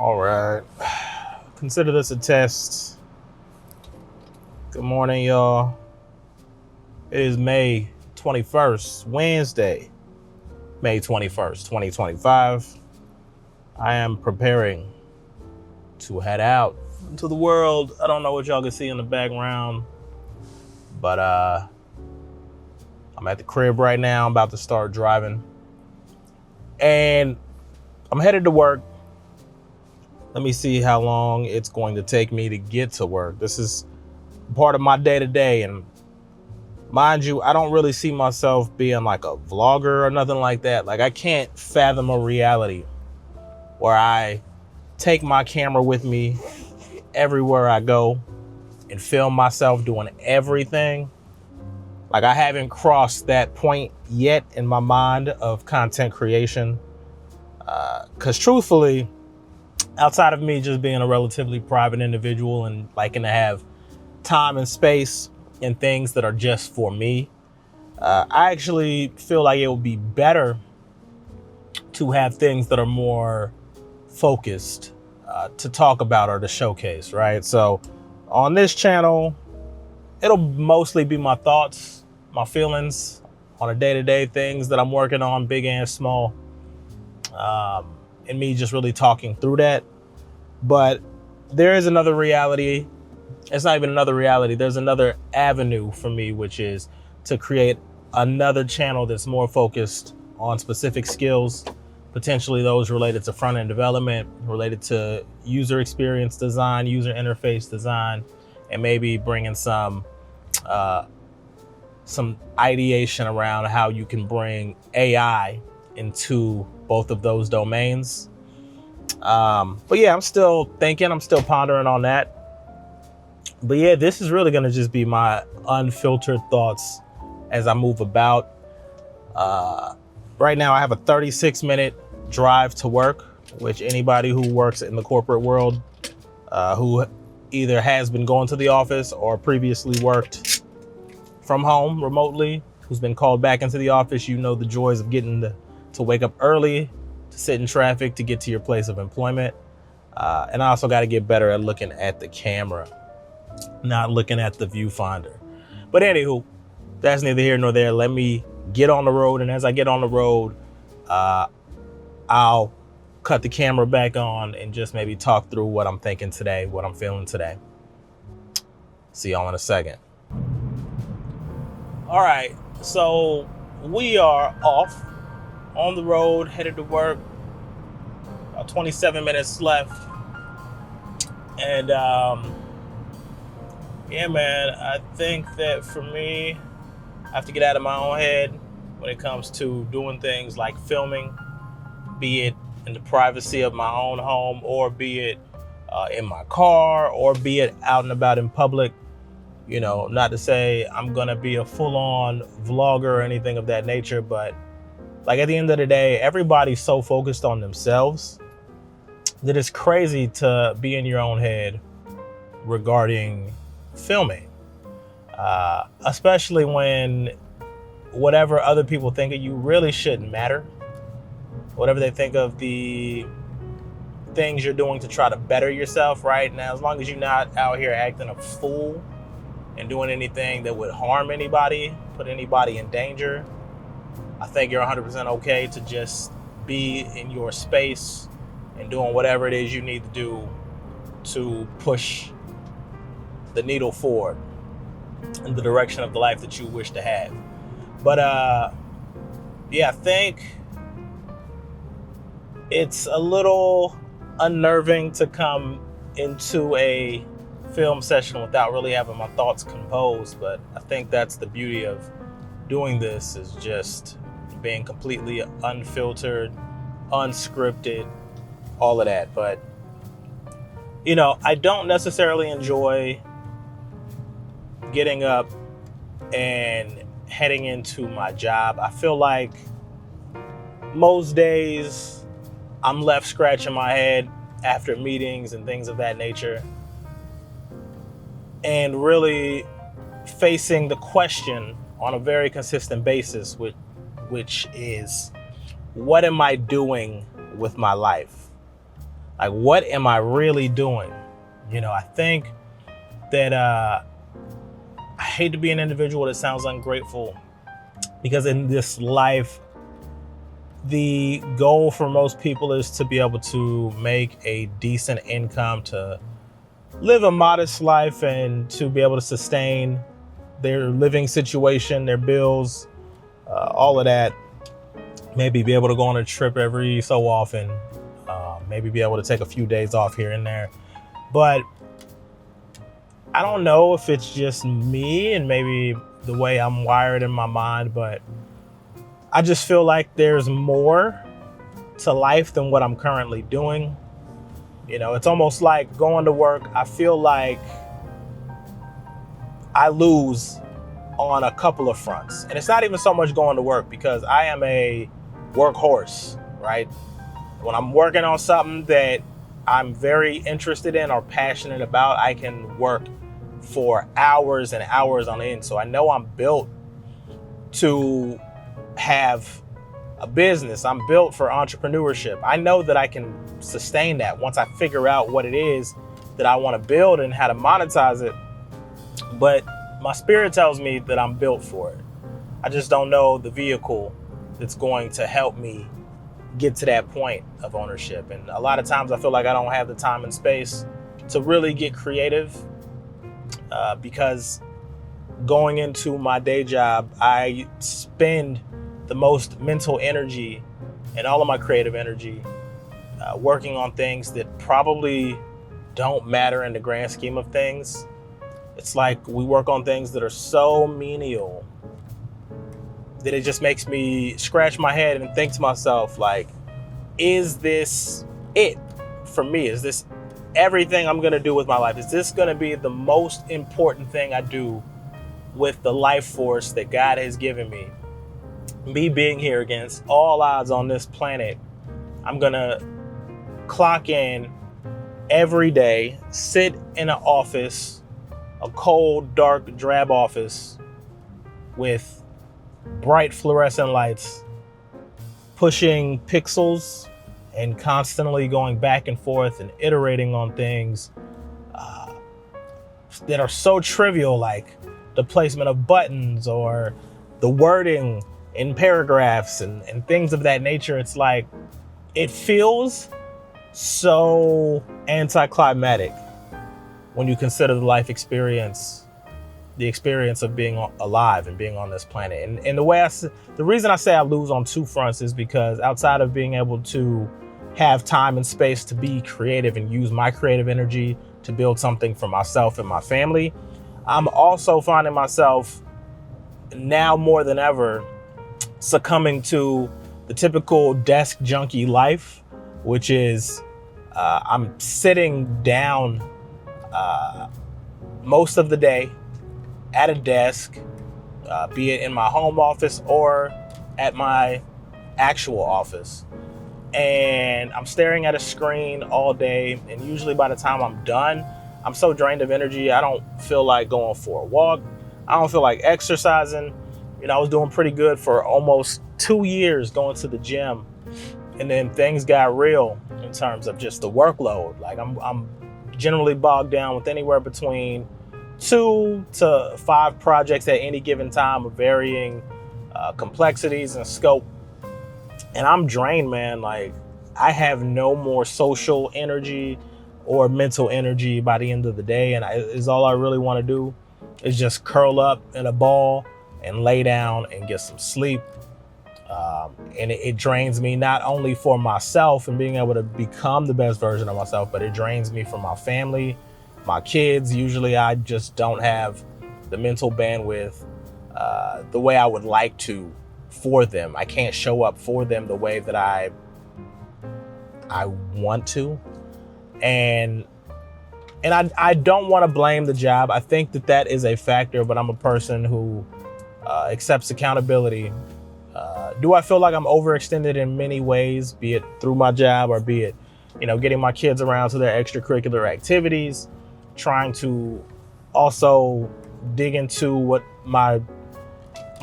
All right. Consider this a test. Good morning, y'all. It is May 21st, Wednesday, May 21st, 2025. I am preparing to head out into the world. I don't know what y'all can see in the background, but I'm at the crib right now. I'm about to start driving. And I'm headed to work. Let me see how long it's going to take me to get to work. This is part of my day-to-day, and mind you, I don't really see myself being like a vlogger or nothing like that. Like, I can't fathom a reality where I take my camera with me everywhere I go and film myself doing everything. Like, I haven't crossed that point yet in my mind of content creation. Because truthfully, outside of me just being a relatively private individual and liking to have time and space and things that are just for me, I actually feel like it would be better to have things that are more focused to talk about or to showcase, right? So on this channel, it'll mostly be my thoughts, my feelings on a day-to-day things that I'm working on, big and small, and me just really talking through that. But there is another reality. It's not even another reality. There's another avenue for me, which is to create another channel that's more focused on specific skills, potentially those related to front-end development, related to user experience design, user interface design, and maybe bringing some ideation around how you can bring AI into both of those domains. But yeah, I'm still thinking, I'm still pondering on that. But yeah, this is really going to just be my unfiltered thoughts as I move about. Right now, I have a 36-minute drive to work, which anybody who works in the corporate world, who either has been going to the office or previously worked from home remotely, who's been called back into the office, you know the joys of getting to wake up early, to sit in traffic, to get to your place of employment. And I also got to get better at looking at the camera, not looking at the viewfinder. But anywho, that's neither here nor there. Let me get on the road, and as I get on the road, I'll cut the camera back on and just maybe talk through what I'm thinking today, what I'm feeling today. See y'all in a second. All right, so we are off on the road, headed to work. About 27 minutes left. And yeah, man, I think that for me, I have to get out of my own head when it comes to doing things like filming, be it in the privacy of my own home, or be it in my car, or be it out and about in public. You know, not to say I'm gonna be a full-on vlogger or anything of that nature, but like at the end of the day, everybody's so focused on themselves that it's crazy to be in your own head regarding filming, especially when whatever other people think of you really shouldn't matter. Whatever they think of the things you're doing to try to better yourself, right? Now, as long as you're not out here acting a fool and doing anything that would harm anybody, put anybody in danger, I think you're 100% okay to just be in your space and doing whatever it is you need to do to push the needle forward in the direction of the life that you wish to have. But yeah, I think it's a little unnerving to come into a film session without really having my thoughts composed. But I think that's the beauty of doing this, is just being completely unfiltered, unscripted, all of that. But, you know, I don't necessarily enjoy getting up and heading into my job. I feel like most days I'm left scratching my head after meetings and things of that nature, and really facing the question on a very consistent basis, which is, what am I doing with my life? Like, what am I really doing? I think that I hate to be an individual that sounds ungrateful, because in this life, the goal for most people is to be able to make a decent income, to live a modest life, and to be able to sustain their living situation, their bills, all of that. Maybe be able to go on a trip every so often, maybe be able to take a few days off here and there. But I don't know if it's just me and maybe the way I'm wired in my mind, but I just feel like there's more to life than what I'm currently doing. It's almost like going to work. I feel like I lose on a couple of fronts. And it's not even so much going to work, because I am a workhorse, right? When I'm working on something that I'm very interested in or passionate about, I can work for hours and hours on end. So I know I'm built to have a business. I'm built for entrepreneurship. I know that I can sustain that once I figure out what it is that I want to build and how to monetize it. But my spirit tells me that I'm built for it. I just don't know the vehicle that's going to help me get to that point of ownership. And a lot of times I feel like I don't have the time and space to really get creative, because going into my day job, I spend the most mental energy and all of my creative energy working on things that probably don't matter in the grand scheme of things. It's like we work on things that are so menial that it just makes me scratch my head and think to myself, like, is this it for me? Is this everything I'm going to do with my life? Is this going to be the most important thing I do with the life force that God has given me? Me being here against all odds on this planet, I'm going to clock in every day, sit in an office, a cold, dark, drab office with bright fluorescent lights, pushing pixels and constantly going back and forth and iterating on things that are so trivial, like the placement of buttons or the wording in paragraphs and things of that nature. It's like, it feels so anticlimactic when you consider the life experience, the experience of being alive and being on this planet. And the reason I say I lose on two fronts is because outside of being able to have time and space to be creative and use my creative energy to build something for myself and my family, I'm also finding myself now more than ever succumbing to the typical desk junkie life, which is I'm sitting down most of the day at a desk, be it in my home office or at my actual office. And I'm staring at a screen all day. And usually by the time I'm done, I'm so drained of energy, I don't feel like going for a walk. I don't feel like exercising. I was doing pretty good for almost 2 years going to the gym. And then things got real in terms of just the workload. Like I'm generally bogged down with anywhere between 2 to 5 projects at any given time of varying complexities and scope. And I'm drained, man. Like, I have no more social energy or mental energy by the end of the day. And is all I really want to do is just curl up in a ball and lay down and get some sleep. And it drains me not only for myself and being able to become the best version of myself, but it drains me from my family, my kids. Usually I just don't have the mental bandwidth the way I would like to for them. I can't show up for them the way that I want to. And I don't want to blame the job. I think that is a factor, but I'm a person who accepts accountability. Do I feel like I'm overextended in many ways, be it through my job or be it, getting my kids around to their extracurricular activities, trying to also dig into what my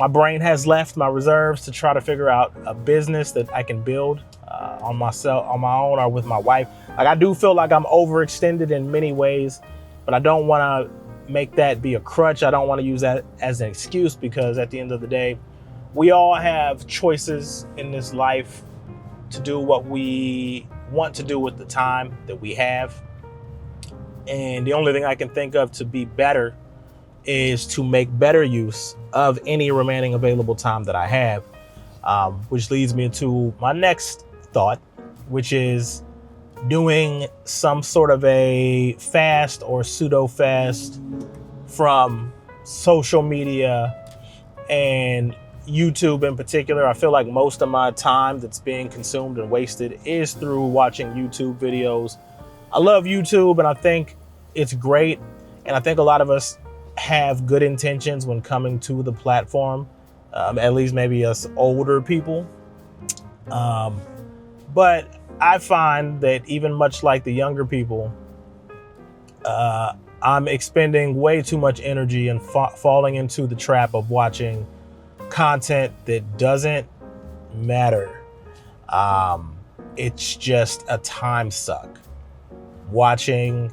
my brain has left my reserves to try to figure out a business that I can build on myself, on my own, or with my wife. Like, I do feel like I'm overextended in many ways, but I don't want to make that be a crutch. I don't want to use that as an excuse, because at the end of the day, we all have choices in this life to do what we want to do with the time that we have. And the only thing I can think of to be better is to make better use of any remaining available time that I have, which leads me to my next thought, which is doing some sort of a fast or pseudo fast from social media and YouTube in particular. I feel like most of my time that's being consumed and wasted is through watching YouTube videos. I love YouTube, and I think it's great. And I think a lot of us have good intentions when coming to the platform, at least maybe us older people. But I find that even much like the younger people, I'm expending way too much energy and falling into the trap of watching content that doesn't matter. It's just a time suck. Watching,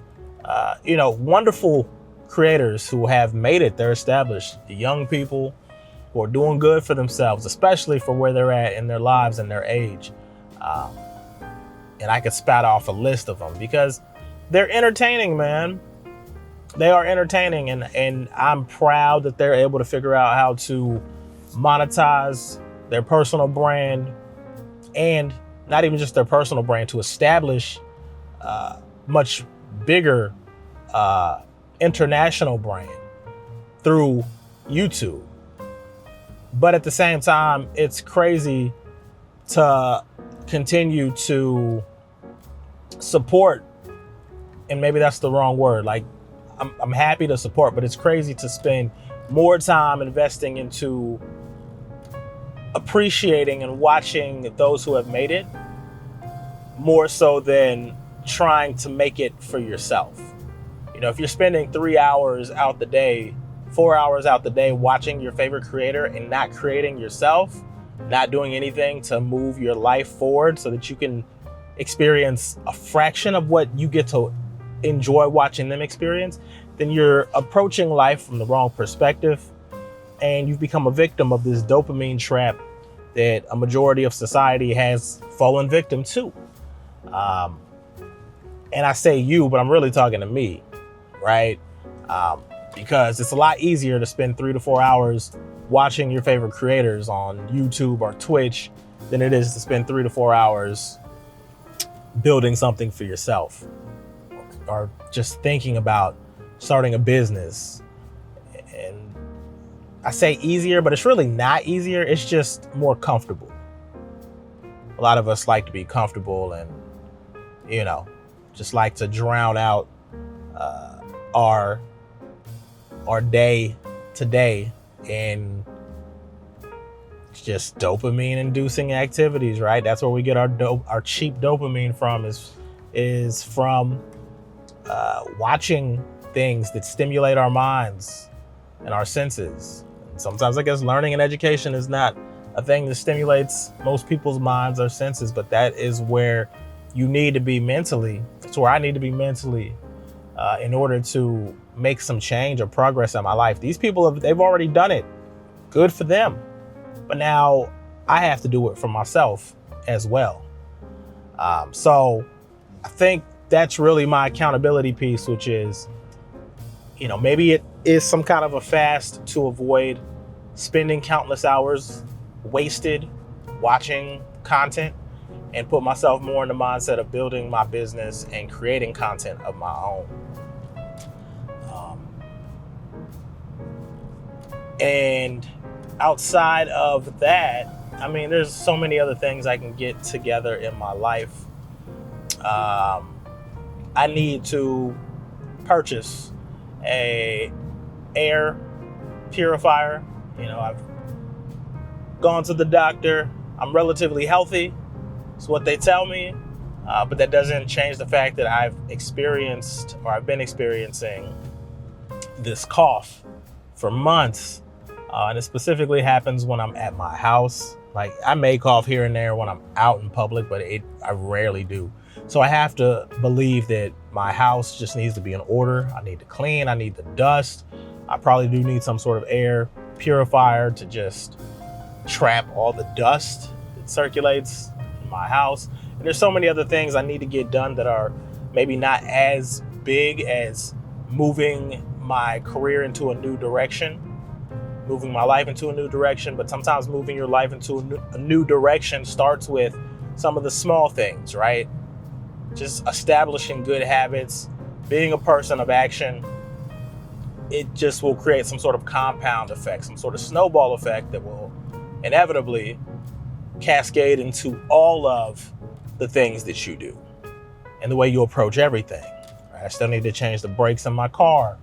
wonderful creators who have made it, they're established, the young people who are doing good for themselves, especially for where they're at in their lives and their age. And I could spout off a list of them because they're entertaining, man. They are entertaining, and I'm proud that they're able to figure out how to monetize their personal brand, and not even just their personal brand, to establish much bigger international brand through YouTube. But at the same time, it's crazy to continue to support, and maybe that's the wrong word. Like, I'm happy to support, but it's crazy to spend more time investing into appreciating and watching those who have made it, more so than trying to make it for yourself. If you're spending 3 hours out the day, 4 hours out the day watching your favorite creator and not creating yourself, not doing anything to move your life forward so that you can experience a fraction of what you get to enjoy watching them experience, then you're approaching life from the wrong perspective, and you've become a victim of this dopamine trap that a majority of society has fallen victim to. And I say you, but I'm really talking to me, right? Because it's a lot easier to spend 3 to 4 hours watching your favorite creators on YouTube or Twitch than it is to spend 3 to 4 hours building something for yourself, or just thinking about starting a business. And I say easier, but it's really not easier. It's just more comfortable. A lot of us like to be comfortable and, just like to drown out our day to day in just dopamine inducing activities, right? That's where we get our cheap dopamine from, is from watching things that stimulate our minds and our senses. And sometimes I guess learning and education is not a thing that stimulates most people's minds or senses, but that is where you need to be mentally. That's where I need to be mentally in order to make some change or progress in my life. These people, they've already done it. Good for them. But now I have to do it for myself as well. So I think that's really my accountability piece, which is, maybe it is some kind of a fast to avoid spending countless hours wasted watching content, and put myself more in the mindset of building my business and creating content of my own. And outside of that, there's so many other things I can get together in my life. I need to purchase a air purifier. I've gone to the doctor. I'm relatively healthy. It's what they tell me. But that doesn't change the fact that I've been experiencing this cough for months. And it specifically happens when I'm at my house. Like, I may cough here and there when I'm out in public, but I rarely do. So I have to believe that my house just needs to be in order. I need to clean. I need the dust. I probably do need some sort of air purifier to just trap all the dust that circulates in my house. And there's so many other things I need to get done that are maybe not as big as moving my career into a new direction, moving my life into a new direction. But sometimes moving your life into a new direction starts with some of the small things, right? Just establishing good habits, being a person of action. It just will create some sort of compound effect, some sort of snowball effect that will inevitably cascade into all of the things that you do and the way you approach everything. Right? I still need to change the brakes in my car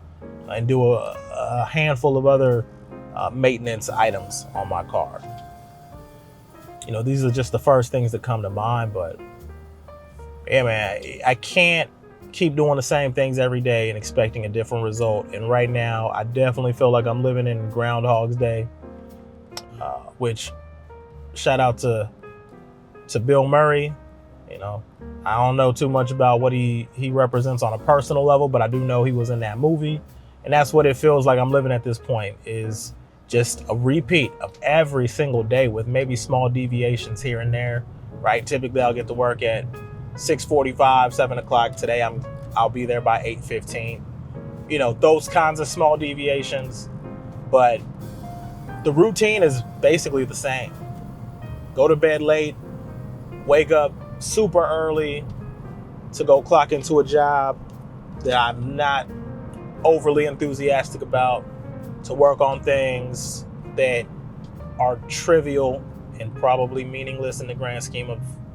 and do a handful of other maintenance items on my car. These are just the first things that come to mind, but yeah, man, I can't keep doing the same things every day and expecting a different result. And right now, I definitely feel like I'm living in Groundhog's Day, which shout out to Bill Murray. I don't know too much about what he represents on a personal level, but I do know he was in that movie. And that's what it feels like I'm living at this point, is just a repeat of every single day with maybe small deviations here and there, right? Typically, I'll get to work at 6:45, 7 o'clock. Today, I'll be there by 8:15. Those kinds of small deviations. But the routine is basically the same. Go to bed late, wake up super early to go clock into a job that I'm not overly enthusiastic about, to work on things that are trivial and probably meaningless in the grand scheme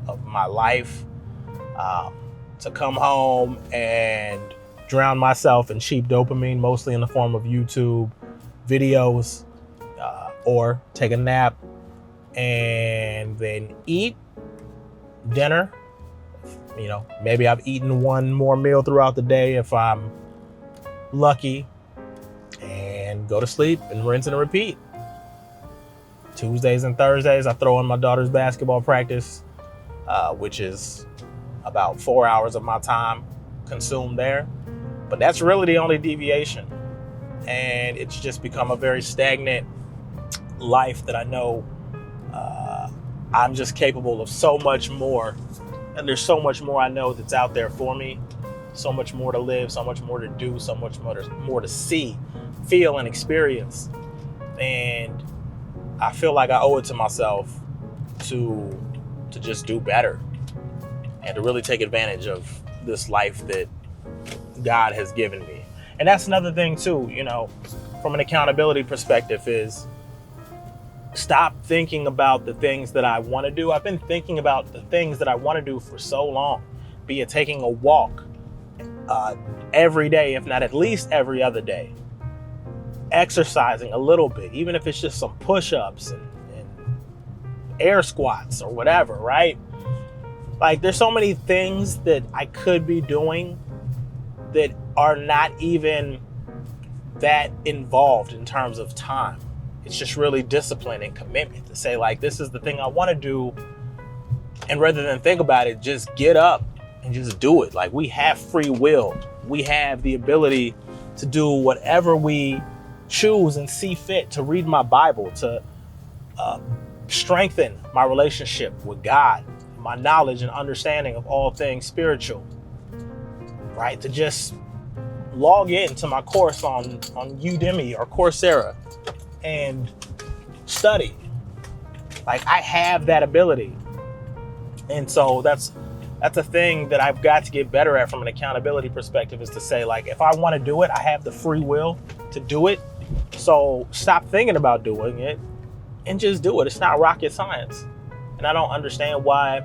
of my life. To come home and drown myself in cheap dopamine, mostly in the form of YouTube videos, or take a nap and then eat dinner. Maybe I've eaten one more meal throughout the day if I'm lucky, and go to sleep and rinse and repeat. Tuesdays and Thursdays, I throw in my daughter's basketball practice, which is about 4 hours of my time consumed there. But that's really the only deviation. And it's just become a very stagnant life that I know I'm just capable of so much more. And there's so much more I know that's out there for me. So much more to live, so much more to do, so much more to see, feel, and experience. And I feel like I owe it to myself to just do better and to really take advantage of this life that God has given me. And that's another thing too, from an accountability perspective, is stop thinking about the things that I want to do. I've been thinking about the things that I want to do for so long, be it taking a walk every day, if not at least every other day, exercising a little bit, even if it's just some push-ups and air squats or whatever, right? Like, there's so many things that I could be doing that are not even that involved in terms of time. It's just really discipline and commitment to say, like, this is the thing I want to do. And rather than think about it, just get up and just do it. Like, we have free will. We have the ability to do whatever we choose and see fit, to read my Bible, to strengthen my relationship with God, my knowledge and understanding of all things spiritual, right? To just log into my course on Udemy or Coursera and study. Like, I have that ability. And so that's a thing that I've got to get better at from an accountability perspective, is to say, like, if I want to do it, I have the free will to do it. So stop thinking about doing it and just do it. It's not rocket science. And I don't understand why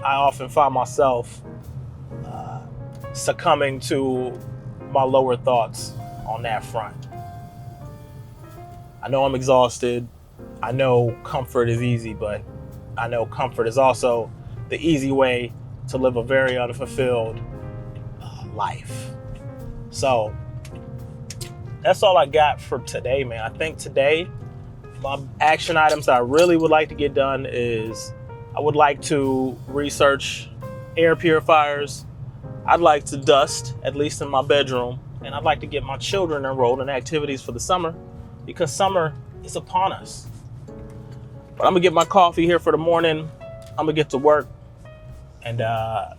I often find myself succumbing to my lower thoughts on that front. I know I'm exhausted. I know comfort is easy, but I know comfort is also the easy way to live a very unfulfilled life. So that's all I got for today, man. I think today My action items that I really would like to get done is I would like to research air purifiers. I'd like to dust, at least in my bedroom, and I'd like to get my children enrolled in activities for the summer because summer is upon us. But I'm gonna get my coffee here for the morning. I'm gonna get to work, and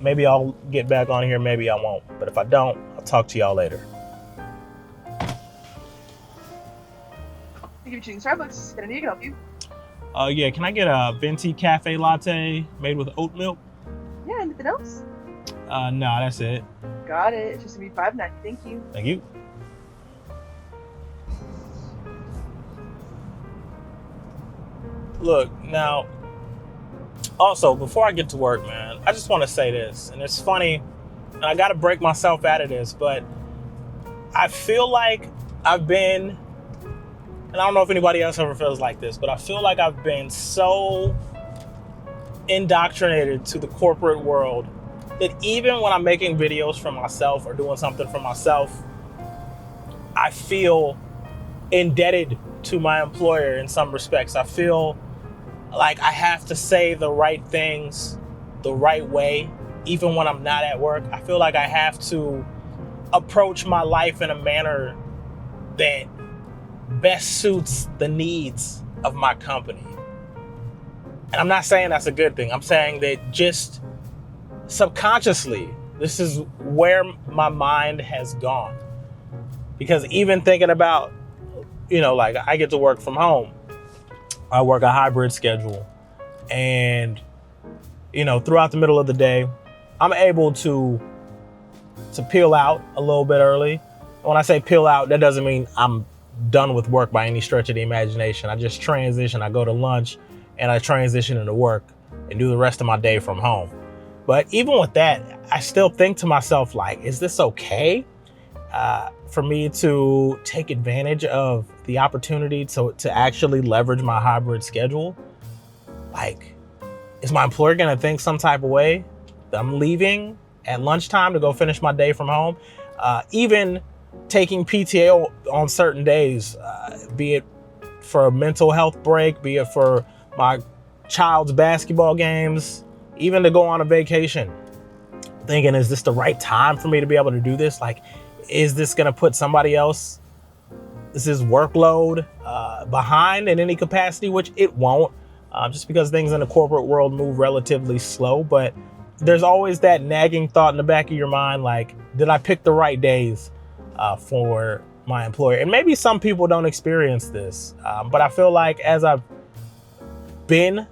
maybe I'll get back on here, maybe I won't. But if I don't, I'll talk to y'all later. Thank you for choosing Starbucks. Can I help you? Yeah, can I get a venti cafe latte made with oat milk? Yeah, anything else? No, that's it. Got it. It's just gonna be $5.90. Thank you. Thank you. Look, now, also, before I get to work, man, I just want to say this, and it's funny, and I got to break myself out of this, but I feel like I've been, and I don't know if anybody else ever feels like this, but I feel like I've been so indoctrinated to the corporate world that even when I'm making videos for myself or doing something for myself, I feel indebted to my employer in some respects. I feel like I have to say the right things the right way, even when I'm not at work. I feel like I have to approach my life in a manner that best suits the needs of my company. And I'm not saying that's a good thing. I'm saying that just subconsciously, this is where my mind has gone. Because even thinking about, like I get to work from home. I work a hybrid schedule. And, throughout the middle of the day, I'm able to peel out a little bit early. When I say peel out, that doesn't mean I'm done with work by any stretch of the imagination. I just transition. I go to lunch and I transition into work and do the rest of my day from home. But even with that, I still think to myself, like, is this okay for me to take advantage of the opportunity to actually leverage my hybrid schedule? Like, is my employer going to think some type of way that I'm leaving at lunchtime to go finish my day from home? Even taking PTO on certain days, be it for a mental health break, be it for my child's basketball games, even to go on a vacation. Thinking, is this the right time for me to be able to do this? Like, is this going to put somebody else, this is workload behind in any capacity, which it won't, just because things in the corporate world move relatively slow. But there's always that nagging thought in the back of your mind, like, did I pick the right days for my employer? And maybe some people don't experience this, but I feel like as I've been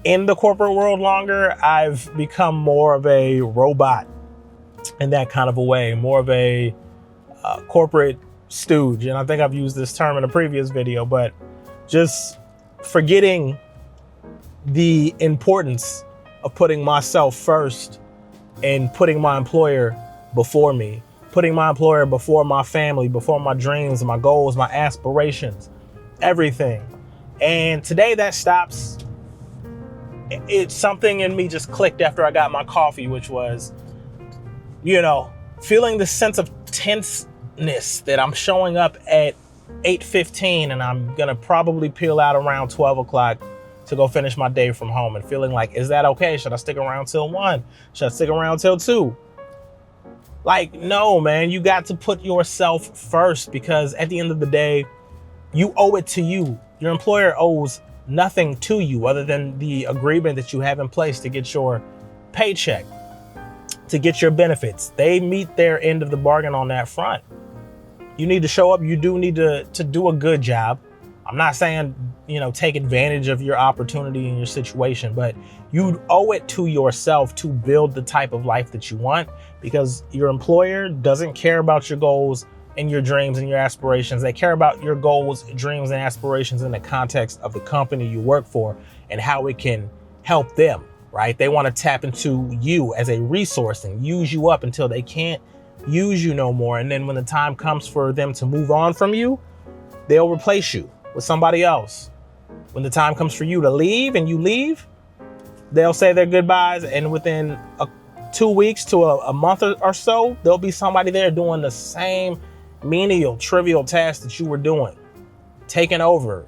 in the corporate world longer, I've become more of a robot in that kind of a way, more of a corporate stooge. And I think I've used this term in a previous video, but just forgetting the importance of putting myself first and putting my employer before me, putting my employer before my family, before my dreams, my goals, my aspirations, everything. And today that stops. It's something in me just clicked after I got my coffee, which was, feeling the sense of tenseness that I'm showing up at 8:15 and I'm going to probably peel out around 12 o'clock to go finish my day from home, and feeling like, is that okay? Should I stick around till 1? Should I stick around till 2? Like, no, man, you got to put yourself first, because at the end of the day, you owe it to you. Your employer owes nothing to you other than the agreement that you have in place to get your paycheck, to get your benefits. They meet their end of the bargain on that front. You need to show up. You do need to do a good job. I'm not saying, take advantage of your opportunity and your situation, but you owe it to yourself to build the type of life that you want, because your employer doesn't care about your goals and your dreams and your aspirations. They care about your goals, dreams, and aspirations in the context of the company you work for and how it can help them, right? They want to tap into you as a resource and use you up until they can't use you no more. And then when the time comes for them to move on from you, they'll replace you with somebody else. When the time comes for you to leave and you leave, they'll say their goodbyes, and within 2 weeks to a month or so, there'll be somebody there doing the same menial, trivial task that you were doing, taking over,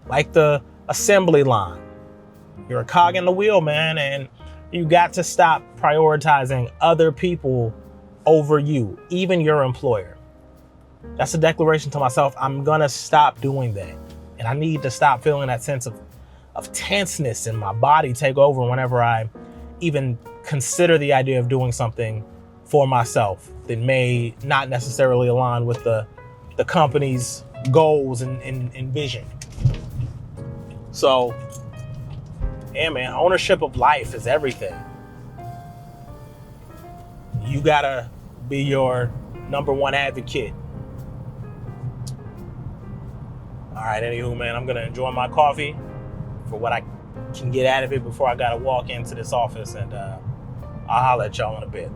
like the assembly line. You're a cog in the wheel, man, and you got to stop prioritizing other people over you, even your employer. That's a declaration to myself. I'm gonna stop doing that. And I need to stop feeling that sense of tenseness in my body take over whenever I even consider the idea of doing something for myself that may not necessarily align with the company's goals and vision. So, yeah, man, ownership of life is everything. You gotta be your number one advocate. All right, anywho, man, I'm gonna enjoy my coffee for what I can get out of it before I gotta walk into this office, and I'll holler at y'all in a bit.